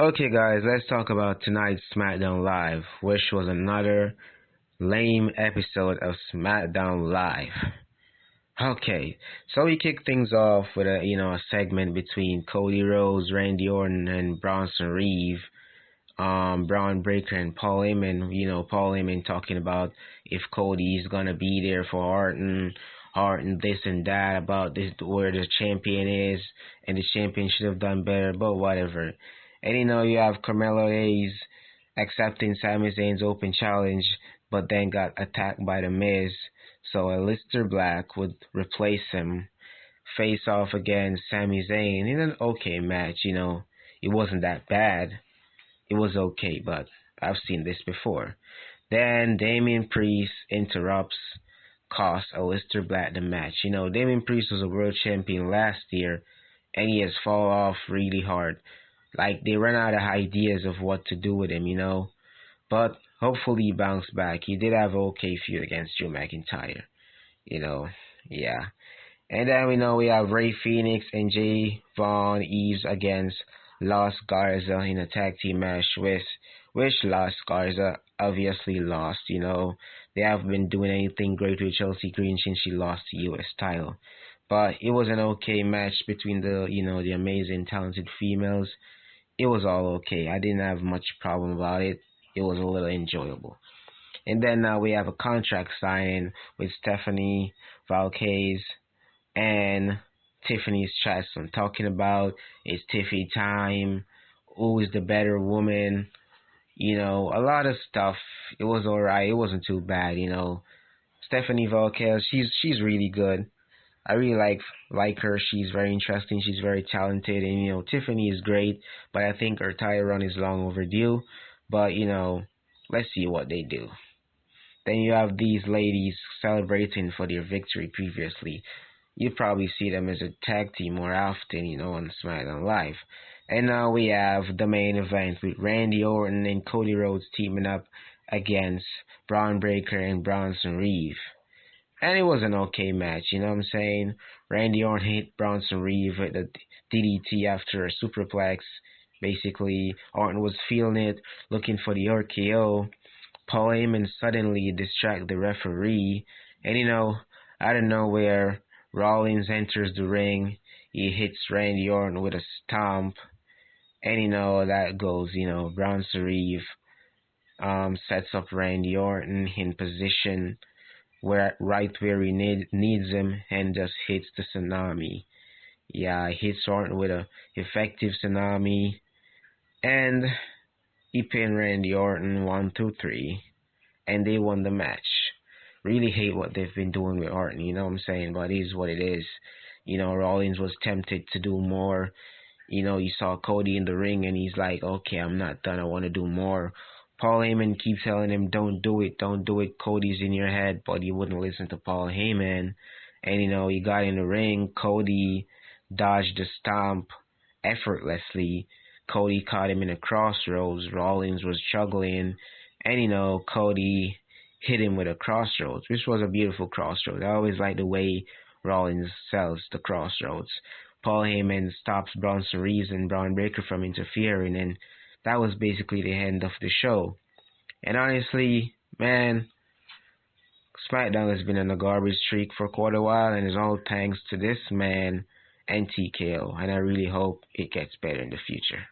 Okay, guys, let's talk about tonight's SmackDown Live, which was another lame episode of SmackDown Live. Okay, so we kick things off with a segment between Cody Rhodes, Randy Orton, and Bronson Reed. Braun Breaker and Paul Heyman. Paul Heyman talking about if Cody's gonna be there for Orton this and that about this where the champion is, and the champion should have done better, but whatever. And you have Carmelo Hayes accepting Sami Zayn's open challenge, but then got attacked by The Miz. So Aleister Black would replace him, face off against Sami Zayn in an okay match. It wasn't that bad. It was okay, but I've seen this before. Then Damian Priest interrupts, costs Aleister Black the match. Damian Priest was a world champion last year, and he has fallen off really hard. Like, they ran out of ideas of what to do with him, But hopefully he bounced back. He did have an okay feud against Drew McIntyre, yeah. And then we have Rey Fenix and Jay Von Eves against Los Garza in a tag team match which Los Garza obviously lost. They haven't been doing anything great with Chelsea Green since she lost the US title. But it was an okay match between the amazing talented females. It was all okay. I didn't have much problem about it. It was a little enjoyable. And then now we have a contract signing with Stephanie Valquez and Tiffany Stratton talking about it's Tiffy time, who is the better woman, a lot of stuff. It was alright. It wasn't too bad. Stephanie Valquez, she's really good. I really like her. She's very interesting. She's very talented, and Tiffany is great. But I think her title run is long overdue. But let's see what they do. Then you have these ladies celebrating for their victory previously. You probably see them as a tag team more often, on SmackDown Live. And now we have the main event with Randy Orton and Cody Rhodes teaming up against Braun Breaker and Bronson Reed. And it was an okay match, you know what I'm saying? Randy Orton hit Bronson Reed with a DDT after a superplex. Basically, Orton was feeling it, looking for the RKO. Paul Heyman suddenly distracted the referee. And out of nowhere, Rollins enters the ring. He hits Randy Orton with a stomp. And that goes, Bronson Reed sets up Randy Orton in position right where he needs him, and just hits the tsunami. Yeah, he hits Orton with a effective tsunami, and he pinned Randy Orton 1, 2, 3, and they won the match. Really hate what they've been doing with Orton, you know what I'm saying? But it is what it is. Rollins was tempted to do more. You saw Cody in the ring, and he's like, okay, I'm not done. I want to do more. Paul Heyman keeps telling him, don't do it, don't do it. Cody's in your head, but he wouldn't listen to Paul Heyman. And, he got in the ring. Cody dodged the stomp effortlessly. Cody caught him in a crossroads. Rollins was struggling. And, Cody hit him with a crossroads, which was a beautiful crossroads. I always like the way Rollins sells the crossroads. Paul Heyman stops Bronson Reed and Braun Breaker from interfering, and that was basically the end of the show. And honestly, man, SmackDown has been on a garbage streak for quite a while, and it's all thanks to this man and TKO. And I really hope it gets better in the future.